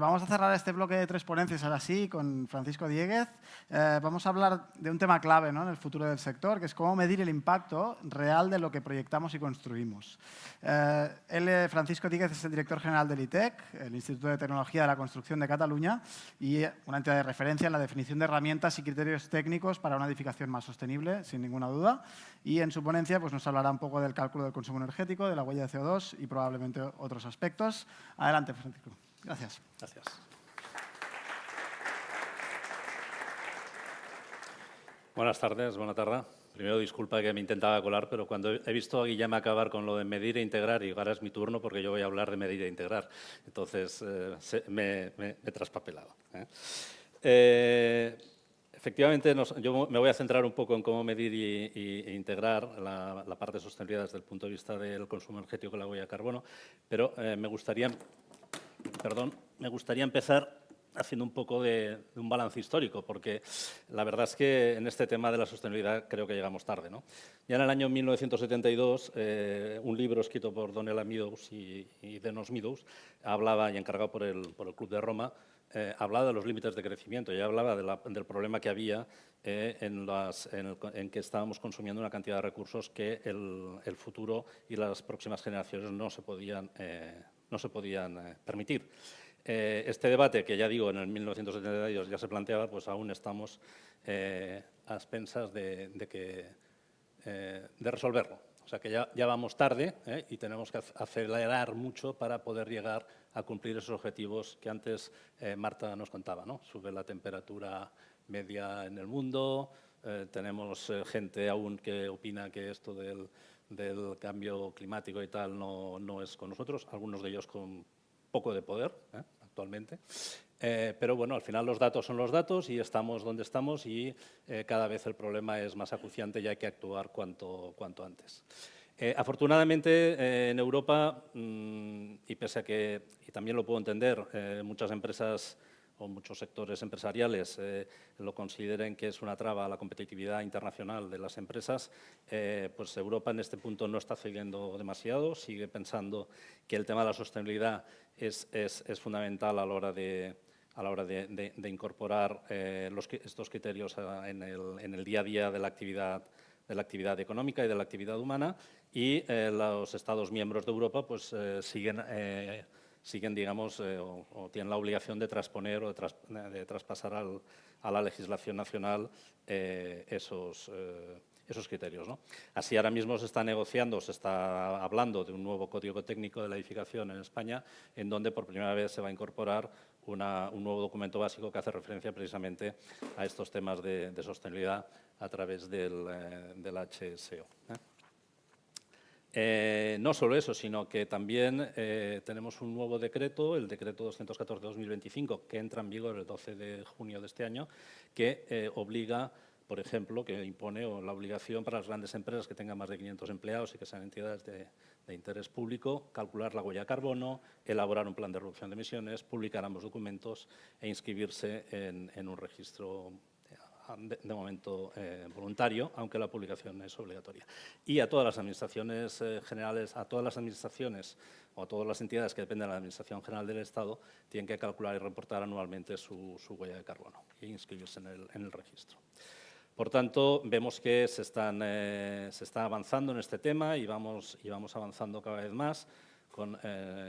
vamos a cerrar este bloque de 3 ponencias ahora sí con Francisco Dieguez. Vamos a hablar de un tema clave, ¿no?, en el futuro del sector, que es cómo medir el impacto real de lo que proyectamos y construimos. Francisco Dieguez, es el director general del ITEC, el Instituto de Tecnología de la Construcción de Cataluña, y una entidad de referencia en la definición de herramientas y criterios técnicos para una edificación más sostenible, sin ninguna duda. Y en su ponencia pues, nos hablará un poco del cálculo del consumo energético, de la huella de CO2 y probablemente otros aspectos. Adelante, Francisco. Gracias. Gracias. Buenas tardes, buena tarde. Primero, disculpa que me intentaba colar, pero cuando he visto a Guillem acabar con lo de medir e integrar, y ahora es mi turno porque yo voy a hablar de medir e integrar, entonces me he traspapelado. Efectivamente, yo me voy a centrar un poco en cómo medir e integrar la parte de sostenibilidad desde el punto de vista del consumo energético y la huella de carbono, pero me gustaría empezar haciendo un poco de un balance histórico, porque la verdad es que en este tema de la sostenibilidad creo que llegamos tarde, ¿no? Ya en el año 1972, un libro escrito por Donella Meadows y Denos Meadows hablaba, y encargado por el Club de Roma, hablaba de los límites de crecimiento y hablaba del problema que había en que estábamos consumiendo una cantidad de recursos que el futuro y las próximas generaciones no se podían permitir. Este debate, que ya digo, en el 1972 ya se planteaba, pues aún estamos a expensas de resolverlo. O sea que ya vamos tarde y tenemos que acelerar mucho para poder llegar a cumplir esos objetivos que antes Marta nos contaba, ¿no? Sube la temperatura media en el mundo, tenemos gente aún que opina que esto del cambio climático y tal no es con nosotros, algunos de ellos con poco de poder actualmente. Pero bueno, al final los datos son los datos y estamos donde estamos y cada vez el problema es más acuciante y hay que actuar cuanto antes. Afortunadamente, en Europa, y pese a que, y también lo puedo entender, muchas empresas o muchos sectores empresariales lo consideren que es una traba a la competitividad internacional de las empresas, pues Europa en este punto no está cediendo demasiado, sigue pensando que el tema de la sostenibilidad es fundamental a la hora de incorporar estos criterios en el día a día de la actividad económica y de la actividad humana, y los Estados miembros de Europa pues, siguen, digamos, o tienen la obligación de transponer o de traspasar a la legislación nacional esos criterios, ¿no? Así, ahora mismo se está negociando, se está hablando de un nuevo código técnico de la edificación en España, en donde por primera vez se va a incorporar un nuevo documento básico que hace referencia precisamente a estos temas de sostenibilidad a través del HSO. No solo eso, sino que también tenemos un nuevo decreto, el decreto 214/2025, que entra en vigor el 12 de junio de este año, que obliga, por ejemplo, que impone la obligación para las grandes empresas que tengan más de 500 empleados y que sean entidades de interés público, calcular la huella de carbono, elaborar un plan de reducción de emisiones, publicar ambos documentos e inscribirse en un registro de momento voluntario, aunque la publicación es obligatoria. Y a todas las administraciones generales, a todas las administraciones o a todas las entidades que dependen de la Administración General del Estado, tienen que calcular y reportar anualmente su huella de carbono e inscribirse en el registro. Por tanto, vemos que se está avanzando en este tema y vamos avanzando cada vez más con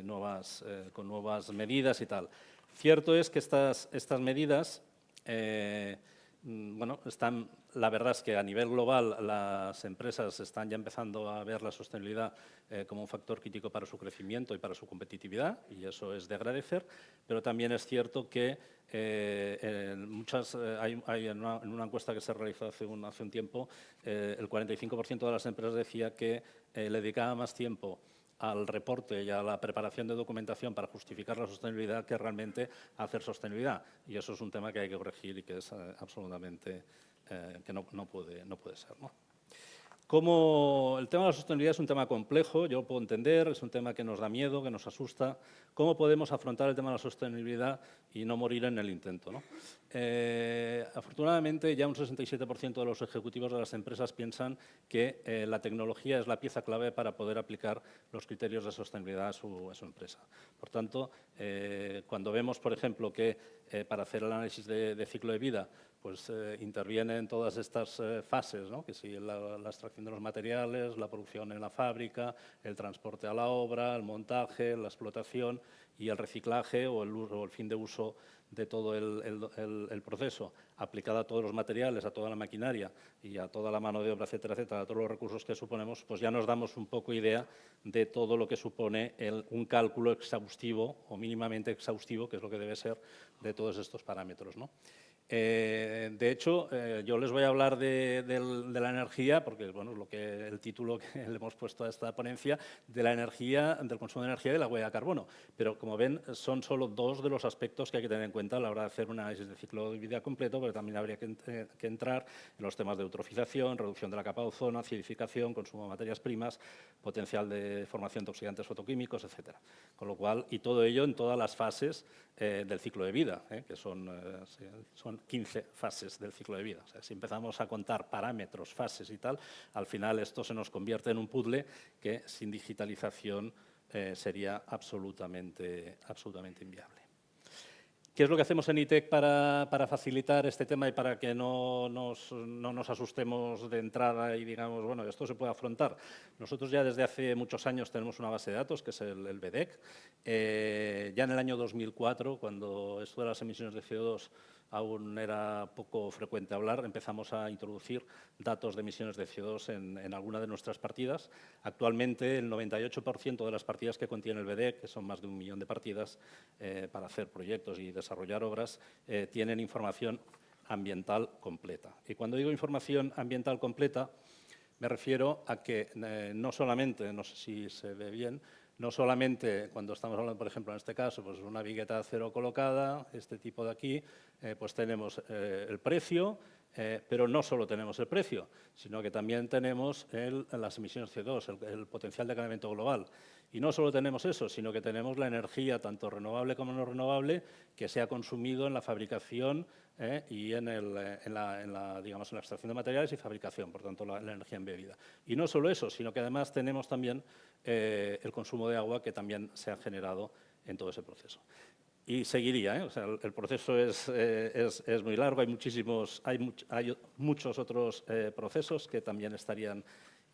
nuevas medidas y tal. Cierto es que estas medidas bueno, la verdad es que a nivel global las empresas están ya empezando a ver la sostenibilidad como un factor crítico para su crecimiento y para su competitividad, y eso es de agradecer, pero también es cierto que hay en una encuesta que se realizó hace un tiempo, el 45% de las empresas decía que le dedicaba más tiempo al reporte y a la preparación de documentación para justificar la sostenibilidad que realmente hacer sostenibilidad. Y eso es un tema que hay que corregir y que es absolutamente que no puede ser, ¿no? Como el tema de la sostenibilidad es un tema complejo, yo lo puedo entender, es un tema que nos da miedo, que nos asusta. ¿Cómo podemos afrontar el tema de la sostenibilidad y no morir en el intento, ¿no? Afortunadamente, ya un 67% de los ejecutivos de las empresas piensan que la tecnología es la pieza clave para poder aplicar los criterios de sostenibilidad a su empresa. Por tanto, cuando vemos, por ejemplo, que para hacer el análisis de ciclo de vida, pues intervienen todas estas fases, ¿no? Que si la extracción de los materiales, la producción en la fábrica, el transporte a la obra, el montaje, la explotación y el reciclaje o el fin de uso de todo el proceso, aplicado a todos los materiales, a toda la maquinaria y a toda la mano de obra, etcétera, etcétera, a todos los recursos que suponemos, pues ya nos damos un poco idea de todo lo que supone un cálculo exhaustivo o mínimamente exhaustivo, que es lo que debe ser, de todos estos parámetros, ¿no? De hecho, yo les voy a hablar de la energía, porque bueno, el título que le hemos puesto a esta ponencia, de la energía, del consumo de energía y de la huella de carbono. Pero, como ven, son solo dos de los aspectos que hay que tener en cuenta a la hora de hacer un análisis de ciclo de vida completo, porque también habría que entrar en los temas de eutrofización, reducción de la capa de ozono, acidificación, consumo de materias primas, potencial de formación de oxidantes fotoquímicos, etcétera. Con lo cual, y todo ello en todas las fases del ciclo de vida, que son 15 fases del ciclo de vida. O sea, si empezamos a contar parámetros, fases y tal, al final esto se nos convierte en un puzzle que sin digitalización sería absolutamente inviable. ¿Qué es lo que hacemos en ITEC para facilitar este tema y para que no nos asustemos de entrada y digamos, bueno, esto se puede afrontar? Nosotros ya desde hace muchos años tenemos una base de datos, que es el BDEC. Ya en el año 2004, cuando esto de las emisiones de CO2 aún era poco frecuente hablar, empezamos a introducir datos de emisiones de CO2 en alguna de nuestras partidas. Actualmente, el 98% de las partidas que contiene el BDEC, que son más de 1 millón de partidas para hacer proyectos y desarrollar obras, tienen información ambiental completa. Y cuando digo información ambiental completa, me refiero a que no solamente, no sé si se ve bien, no solamente cuando estamos hablando, por ejemplo, en este caso, pues una vigueta de acero colocada, este tipo de aquí, pues tenemos el precio, pero no solo tenemos el precio, sino que también tenemos las emisiones CO2, el potencial de calentamiento global. Y no solo tenemos eso, sino que tenemos la energía, tanto renovable como no renovable, que se ha consumido en la fabricación y en la extracción de materiales y fabricación, por tanto, la energía embebida. Y no solo eso, sino que además tenemos también el consumo de agua que también se ha generado en todo ese proceso. Y seguiría, o sea, el proceso es muy largo, hay muchos otros procesos que también estarían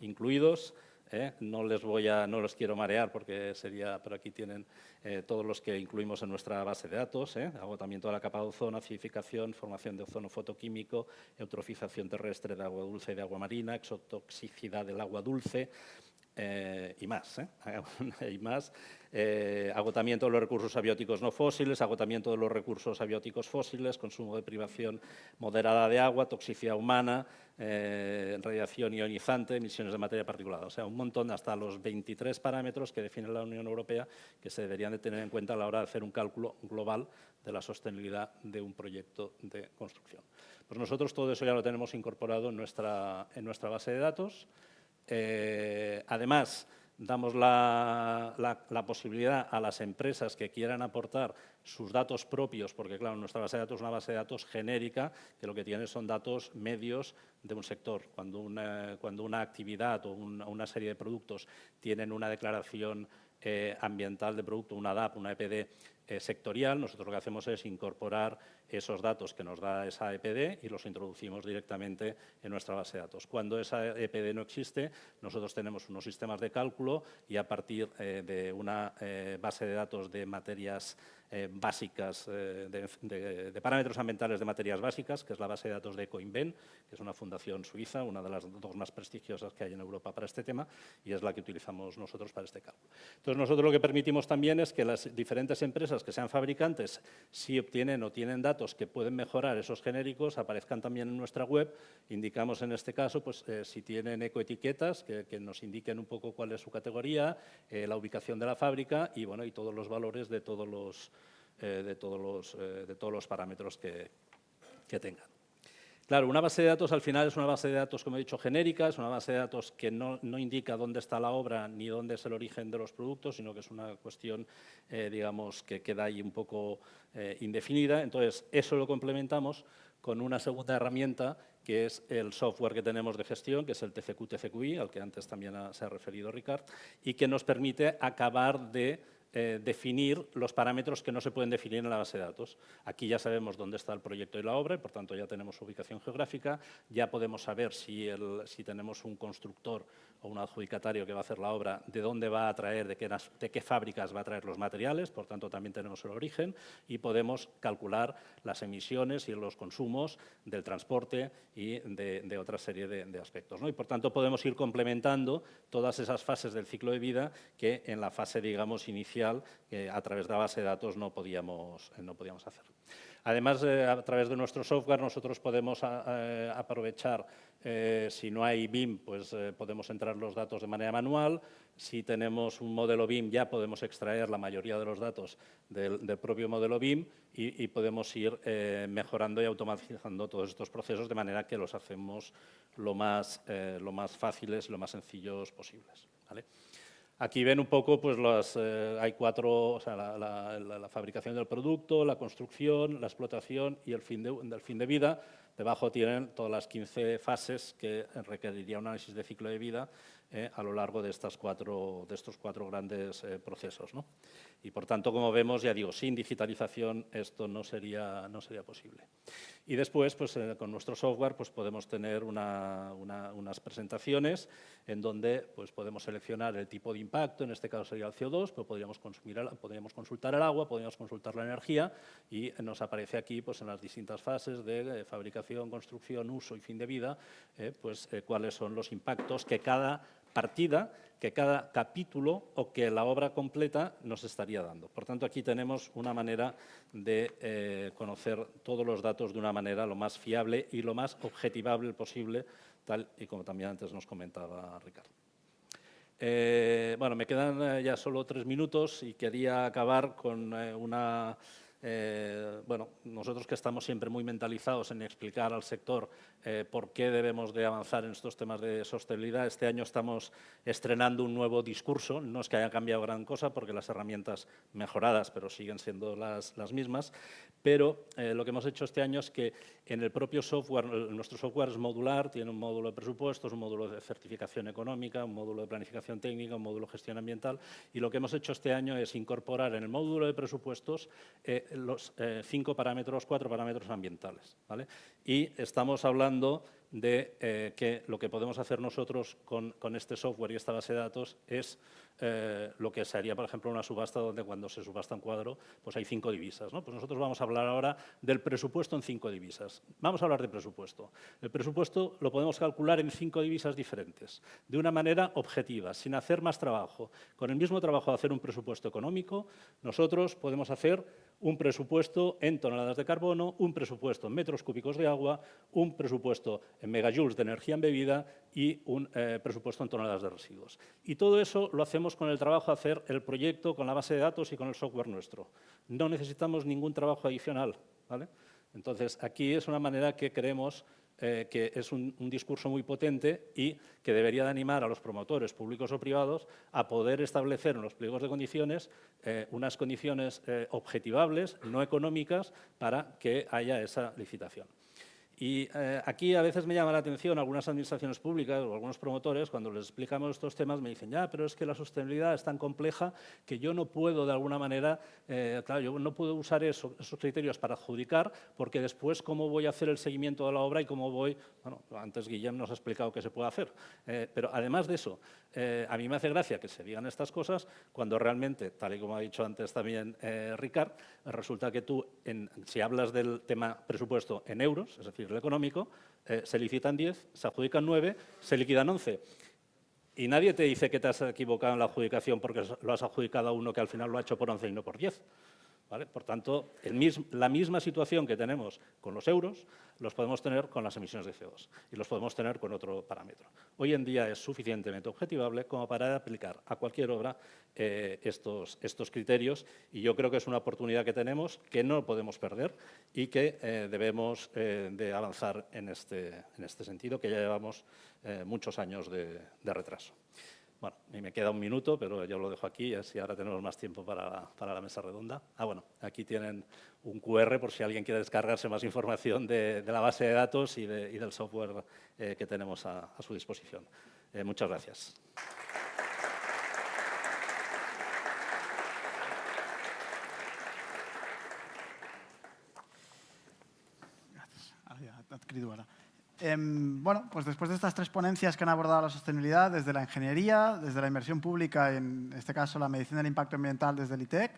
incluidos. No los quiero marear porque pero aquí tienen todos los que incluimos en nuestra base de datos, agotamiento de la capa de ozono, acidificación, formación de ozono fotoquímico, eutrofización terrestre de agua dulce y de agua marina, exotoxicidad del agua dulce, y más, y más. Agotamiento de los recursos abióticos no fósiles, agotamiento de los recursos abióticos fósiles, consumo de privación moderada de agua, toxicidad humana, radiación ionizante, emisiones de materia particulada. O sea, un montón, hasta los 23 parámetros que define la Unión Europea que se deberían de tener en cuenta a la hora de hacer un cálculo global de la sostenibilidad de un proyecto de construcción. Pues nosotros todo eso ya lo tenemos incorporado en nuestra base de datos. Además, damos la posibilidad a las empresas que quieran aportar sus datos propios, porque claro, nuestra base de datos es una base de datos genérica, que lo que tiene son datos medios de un sector. Cuando una actividad o una serie de productos tienen una declaración ambiental de producto, una DAP, una EPD sectorial, nosotros lo que hacemos es incorporar esos datos que nos da esa EPD y los introducimos directamente en nuestra base de datos. Cuando esa EPD no existe, nosotros tenemos unos sistemas de cálculo y a partir de una base de datos de materias básicas, de parámetros ambientales de materias básicas, que es la base de datos de Ecoinven, que es una fundación suiza, una de las dos más prestigiosas que hay en Europa para este tema, y es la que utilizamos nosotros para este cálculo. Entonces, nosotros lo que permitimos también es que las diferentes empresas que sean fabricantes, si obtienen o tienen datos que pueden mejorar esos genéricos, aparezcan también en nuestra web. Indicamos en este caso, pues, si tienen ecoetiquetas, que nos indiquen un poco cuál es su categoría, la ubicación de la fábrica y, bueno, y todos los valores de todos los parámetros que tengan. Claro, una base de datos al final es una base de datos, como he dicho, genérica, es una base de datos que no indica dónde está la obra ni dónde es el origen de los productos, sino que es una cuestión, digamos, que queda ahí un poco indefinida. Entonces, eso lo complementamos con una segunda herramienta, que es el software que tenemos de gestión, que es el TCQ-TCQI, al que antes también se ha referido Ricard, y que nos permite acabar de definir los parámetros que no se pueden definir en la base de datos. Aquí ya sabemos dónde está el proyecto y la obra, y por tanto ya tenemos su ubicación geográfica, ya podemos saber si tenemos un constructor o un adjudicatario que va a hacer la obra, de dónde va a traer, de qué fábricas va a traer los materiales, por tanto también tenemos el origen, y podemos calcular las emisiones y los consumos del transporte y de otra serie de aspectos, ¿no? Y por tanto podemos ir complementando todas esas fases del ciclo de vida que en la fase, digamos, inicial, a través de la base de datos no podíamos hacer. Además, a través de nuestro software nosotros podemos aprovechar, si no hay BIM, pues podemos entrar los datos de manera manual. Si tenemos un modelo BIM, ya podemos extraer la mayoría de los datos del propio modelo BIM y podemos ir mejorando y automatizando todos estos procesos de manera que los hacemos lo más fáciles y lo más sencillos posibles, ¿vale? Aquí ven un poco, pues hay cuatro, o sea, la fabricación del producto, la construcción, la explotación y el fin de vida. Debajo tienen todas las 15 fases que requeriría un análisis de ciclo de vida a lo largo de estos cuatro grandes procesos, ¿no? Y, por tanto, como vemos, ya digo, sin digitalización esto no sería posible. Y después, pues, con nuestro software, pues, podemos tener unas presentaciones en donde pues, podemos seleccionar el tipo de impacto, en este caso sería el CO2, pero podríamos consultar el agua, podríamos consultar la energía y nos aparece aquí, pues, en las distintas fases de fabricación, construcción, uso y fin de vida, cuáles son los impactos que cada partida, que cada capítulo o que la obra completa nos estaría dando. Por tanto, aquí tenemos una manera de conocer todos los datos de una manera lo más fiable y lo más objetivable posible, tal y como también antes nos comentaba Ricardo. Bueno, me quedan ya solo 3 minutos y quería acabar con bueno, nosotros que estamos siempre muy mentalizados en explicar al sector por qué debemos de avanzar en estos temas de sostenibilidad. Este año estamos estrenando un nuevo discurso, no es que haya cambiado gran cosa porque las herramientas mejoradas, pero siguen siendo las mismas, pero lo que hemos hecho este año es que en el propio software, nuestro software es modular, tiene un módulo de presupuestos, un módulo de certificación económica, un módulo de planificación técnica, un módulo de gestión ambiental, y lo que hemos hecho este año es incorporar en el módulo de presupuestos los 4 parámetros ambientales, ¿vale? Y estamos hablando de que lo que podemos hacer nosotros con este software y esta base de datos es lo que se haría, por ejemplo, en una subasta donde cuando se subasta un cuadro pues hay 5 divisas, ¿no? Pues nosotros vamos a hablar ahora del presupuesto en 5 divisas. Vamos a hablar de presupuesto. El presupuesto lo podemos calcular en 5 divisas diferentes, de una manera objetiva, sin hacer más trabajo. Con el mismo trabajo de hacer un presupuesto económico, nosotros podemos hacer un presupuesto en toneladas de carbono, un presupuesto en metros cúbicos de agua, un presupuesto en megajoules de energía embebida y un presupuesto en toneladas de residuos. Y todo eso lo hacemos con el trabajo de hacer el proyecto con la base de datos y con el software nuestro. No necesitamos ningún trabajo adicional, ¿vale? Entonces, aquí es una manera que creemos que es un discurso muy potente y que debería de animar a los promotores públicos o privados a poder establecer en los pliegos de condiciones unas condiciones objetivables, no económicas, para que haya esa licitación. Y aquí a veces me llama la atención algunas administraciones públicas o algunos promotores, cuando les explicamos estos temas, me dicen, ya, pero es que la sostenibilidad es tan compleja que yo no puedo, de alguna manera, claro, yo no puedo usar esos criterios para adjudicar, porque después, ¿cómo voy a hacer el seguimiento de la obra y cómo voy? Bueno, antes Guillem nos ha explicado qué se puede hacer. Pero además de eso, a mí me hace gracia que se digan estas cosas cuando realmente, tal y como ha dicho antes también Ricard, resulta que tú, si hablas del tema presupuesto en euros, es decir, el económico, se licitan 10, se adjudican 9, se liquidan 11. Y nadie te dice que te has equivocado en la adjudicación porque lo has adjudicado a uno que al final lo ha hecho por 11 y no por 10. ¿vale? Por tanto, la misma situación que tenemos con los euros, los podemos tener con las emisiones de CO2 y los podemos tener con otro parámetro. Hoy en día es suficientemente objetivable como para aplicar a cualquier obra estos criterios, y yo creo que es una oportunidad que tenemos, que no podemos perder y que debemos de avanzar en este sentido, que ya llevamos muchos años de retraso. Bueno, y me queda un minuto, pero yo lo dejo aquí, así ahora tenemos más tiempo para la mesa redonda. Bueno, aquí tienen un QR por si alguien quiere descargarse más información de la base de datos y del software que tenemos a su disposición. Muchas gracias. Adquirido ahora. Bueno, pues después de estas tres ponencias que han abordado la sostenibilidad desde la ingeniería, desde la inversión pública, en este caso la medición del impacto ambiental desde el ITEC,